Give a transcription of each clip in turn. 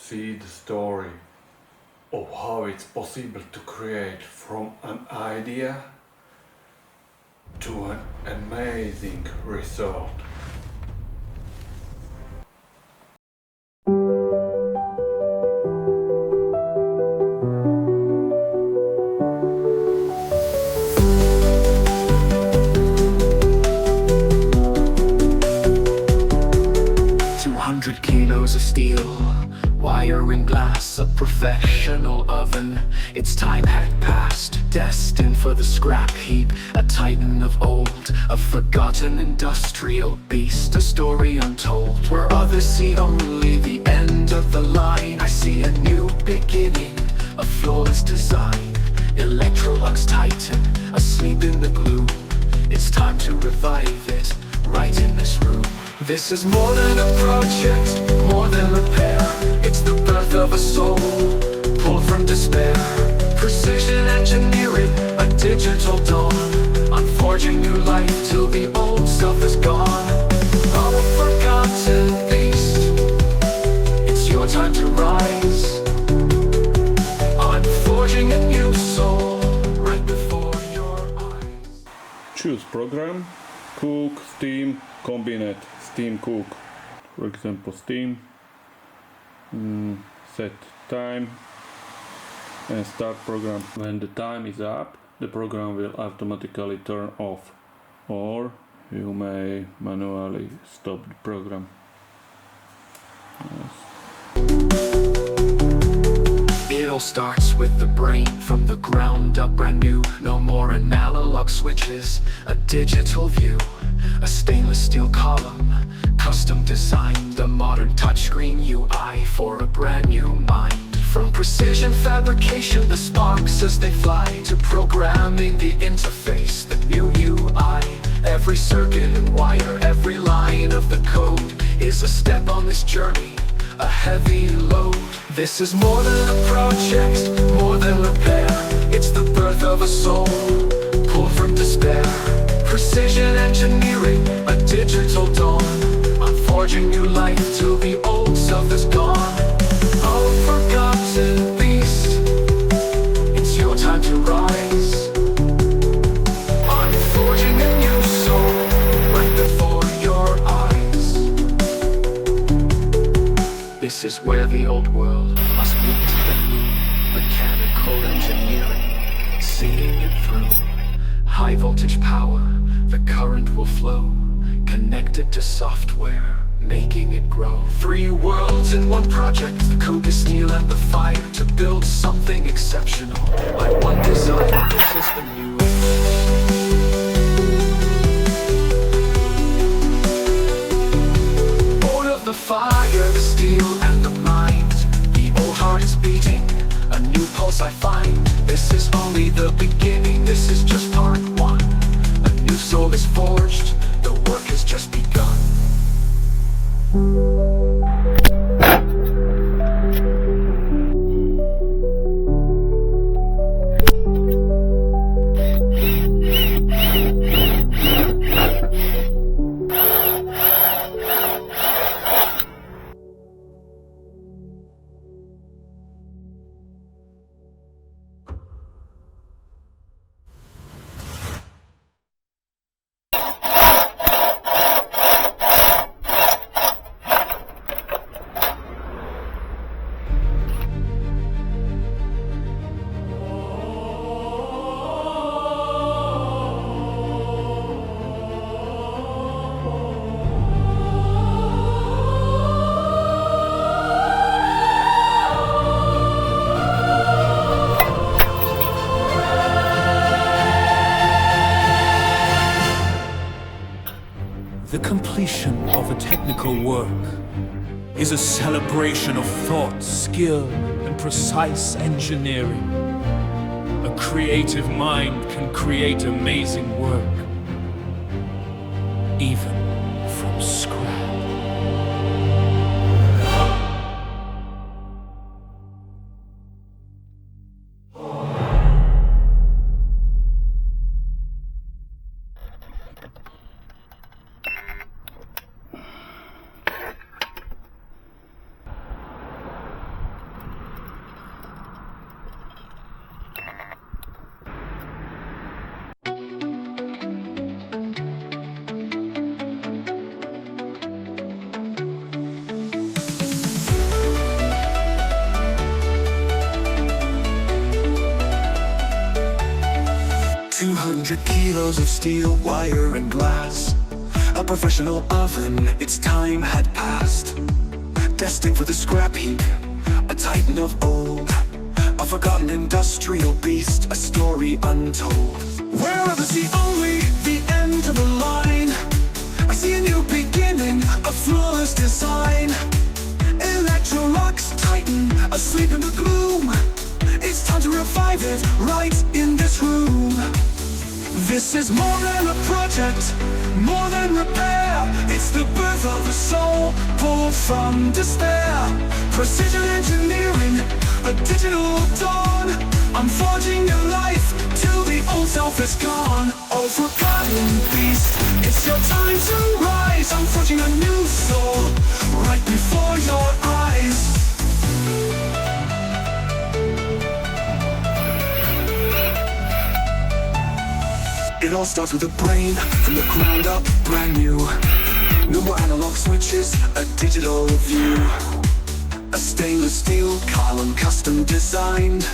see the story of how it's possible to create from an idea to an amazing result. Kilos of steel, wire and glass, a professional oven. Its time had passed, destined for the scrap heap. A titan of old, a forgotten industrial beast, a story untold, where others see only the end of the line. I see a new beginning, a flawless design. Electrolux Titan, asleep in the gloom. It's time to revive it, right in this room. This is more than a project, more than repair. It's the birth of a soul, pulled from despair. Precision engineering, a digital dawn. I'm forging new life till the old self is gone. A forgotten beast, it's your time to rise. I'm forging a new soul, right before your eyes. Choose program, cook, steam, combine, steam, cook. For example, steam, set time and start program. When the time is up, the program will automatically turn off, or you may manually stop the program. Yes. It all starts with the brain, from the ground up, brand new. No more analog switches, a digital view. A stainless steel column, custom designed. A modern touchscreen UI for a brand new mind. From precision fabrication, the sparks as they fly, to programming the interface, the new UI. Every circuit and wire, every line of the code is a step on this journey, a heavy load. This is more than a project, more than repair. It's the birth of a soul, pulled from despair. Precision engineering, a digital dawn. I'm forging new life till the old self is gone. A forgotten beast, it's your time to rise. I'm forging a new soul, right before your eyes. This is where the old world must meet the new. Mechanical engineering, seeing it through. High voltage power, the current will flow, connected to software, making it grow. 3 worlds in one project, the coke is steel and the fire, to build something exceptional. My one desire, this is the new age. Born of the fire, the steel and the mind. The old heart is beating, a new pulse I find. This is only the beginning, this is just part 1. A new soul is forged, the work has just begun. The completion of a technical work is a celebration of thought, skill, and precise engineering. A creative mind can create amazing work, even from scratch. 100 kilos of steel, wire and glass. A professional oven, its time had passed. Destined for the scrap heap, a titan of old. A forgotten industrial beast, a story untold. Where others see only the end of the line, I see a new beginning, a flawless design. Electrolux Titan, asleep in the gloom. It's time to revive it, right in this room. This is more than a project, more than repair. It's the birth of a soul, born from despair. Precision engineering, a digital dawn. I'm forging a life till the old self is gone. Oh, forgotten beast, it's your time to rise. I'm forging a new soul, right before your eyes. It all starts with a brain, from the ground up, brand new. No more analog switches, a digital view. A stainless steel column, custom designed.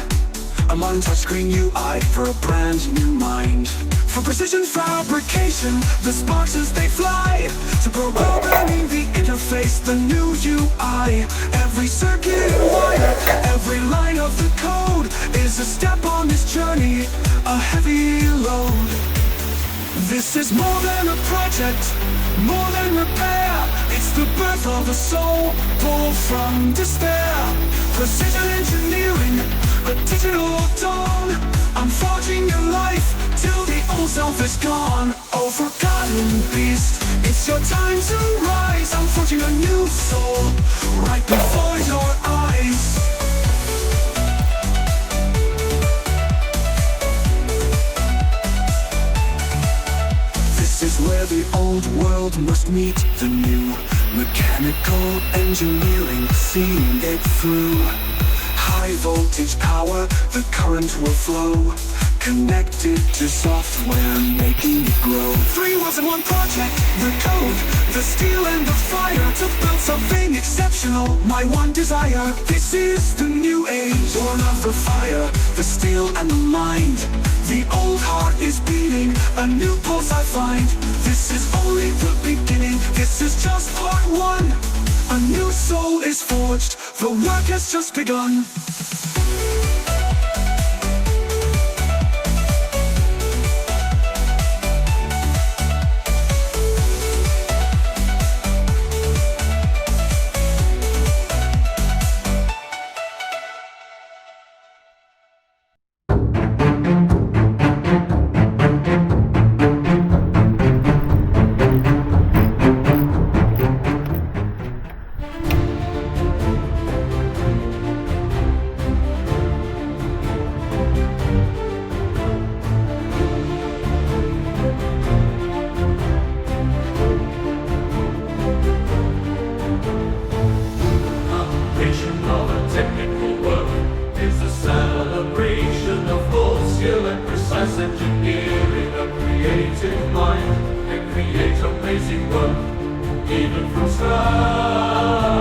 A modern touchscreen UI for a brand new mind. For precision fabrication, the sparks as they fly. To programming the interface, the new UI. Every circuit wire, every line of the code is a step on this journey, a heavy load. This is more than a project, more than repair. It's the birth of a soul, born from despair. Precision engineering, a digital dawn. I'm forging your life till the old self is gone. Oh, forgotten beast, it's your time to rise. I'm forging a new soul, right before your eyes. This is where the old world must meet the new. Mechanical engineering, seeing it through. High voltage power, the current will flow. Connected to software, making it grow. 3 worlds in one project, the code, the steel and the fire. To build something exceptional, my one desire. This is the new age, born of the fire, the steel and the mind. The old heart is beating, a new pulse I find. This is only the beginning, this is just part 1. A new soul is forged, the work has just begun. Engineering, a creative mind can create amazing work, even from scratch.